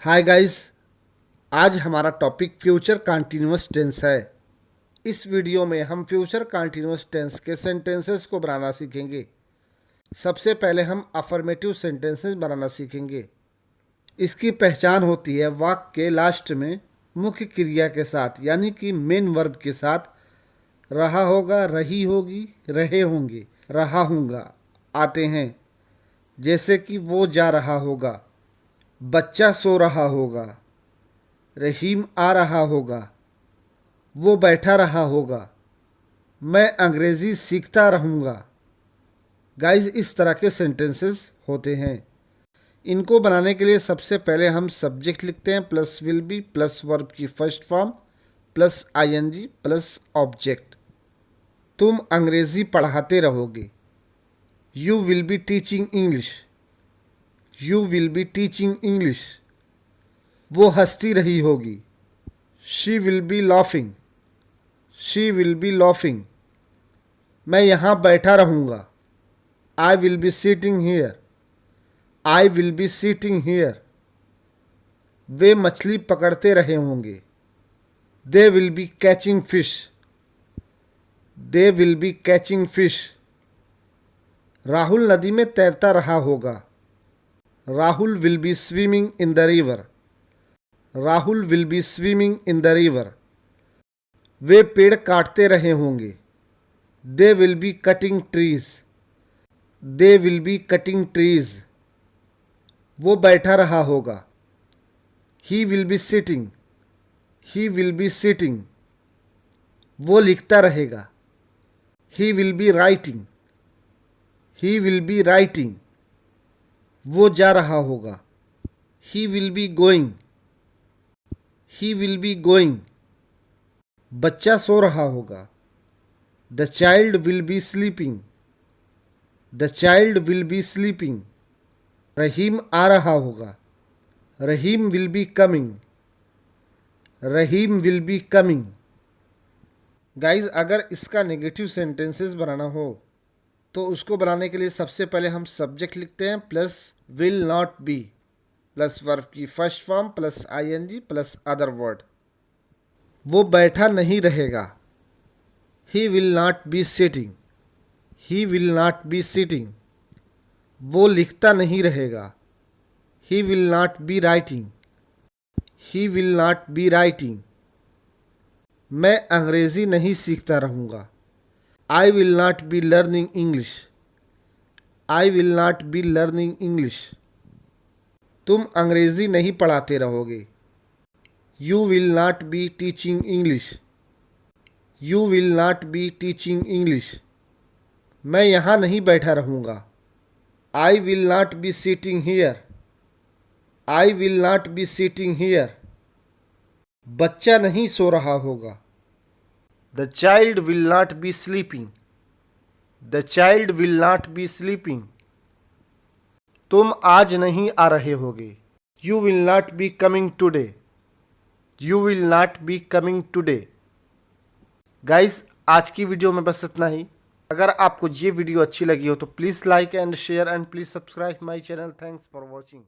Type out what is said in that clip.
Hi guys, आज हमारा topic future continuous tense है। इस वीडियो में हम फ्यूचर कंटीन्यूअस टेंस के सेंटेंसेस को बनाना सीखेंगे। सबसे पहले हम अफर्मेटिव सेंटेंसेस बनाना सीखेंगे। इसकी पहचान होती है वाक्य के लास्ट में मुख्य क्रिया के साथ, यानी कि मेन वर्ब के साथ रहा होगा, रही होगी, रहे होंगे, रहा हूँगा आते हैं। जैसे कि वो जा रहा होगा, बच्चा सो रहा होगा, रहीम आ रहा होगा, वो बैठा रहा होगा, मैं अंग्रेज़ी सीखता रहूँगा। गाइस, इस तरह के सेंटेंसेस होते हैं। इनको बनाने के लिए सबसे पहले हम सब्जेक्ट लिखते हैं plus will be plus verb की first form plus ING plus object. तुम अंग्रेज़ी पढ़ाते रहोगे। You will be teaching English. You will be teaching English. वो हंसती रही होगी। She will be laughing. She will be laughing. मैं यहाँ बैठा रहूँगा। I will be sitting here. I will be sitting here. वे मछली पकड़ते रहे होंगे। They will be catching fish. They will be catching fish. Rahul नदी में तैरता रहा होगा। Rahul will be swimming in the river. Rahul will be swimming in the river. वे पेड़ काटते रहे होंगे। They will be cutting trees. They will be cutting trees. वो बैठा रहा होगा। He will be sitting. He will be sitting. वो लिखता रहेगा। He will be writing. He will be writing. वो जा रहा होगा। He will be going. He will be going. बच्चा सो रहा होगा। The child will be sleeping. The child will be sleeping. Rahim आ रहा होगा। Rahim will be coming. Rahim will be coming. Guys, अगर इसका नेगेटिव सेंटेंसेस बनाना हो तो उसको बनाने के लिए सबसे पहले हम सब्जेक्ट लिखते हैं plus will not be plus verb की first form plus ING plus other word. वो बैठा नहीं रहेगा। He will not be sitting. He will not be sitting. वो लिखता नहीं रहेगा। He will not be writing. He will not be writing. मैं अंग्रेज़ी नहीं सीखता रहूँगा। I will not be learning English. I will not be learning English. तुम अंग्रेज़ी नहीं पढ़ाते रहोगे। You will not be teaching English. You will not be teaching English. मैं यहाँ नहीं बैठा रहूँगा। I will not be sitting here. I will not be sitting here. बच्चा नहीं सो रहा होगा। The child will not be sleeping. The child will not be sleeping. तुम आज नहीं आ रहे होगे। You will not be coming today. You will not be coming today. Guys, आज की वीडियो में बस इतना ही। अगर आपको ये वीडियो अच्छी लगी हो तो please like and share and please subscribe my channel. Thanks for watching.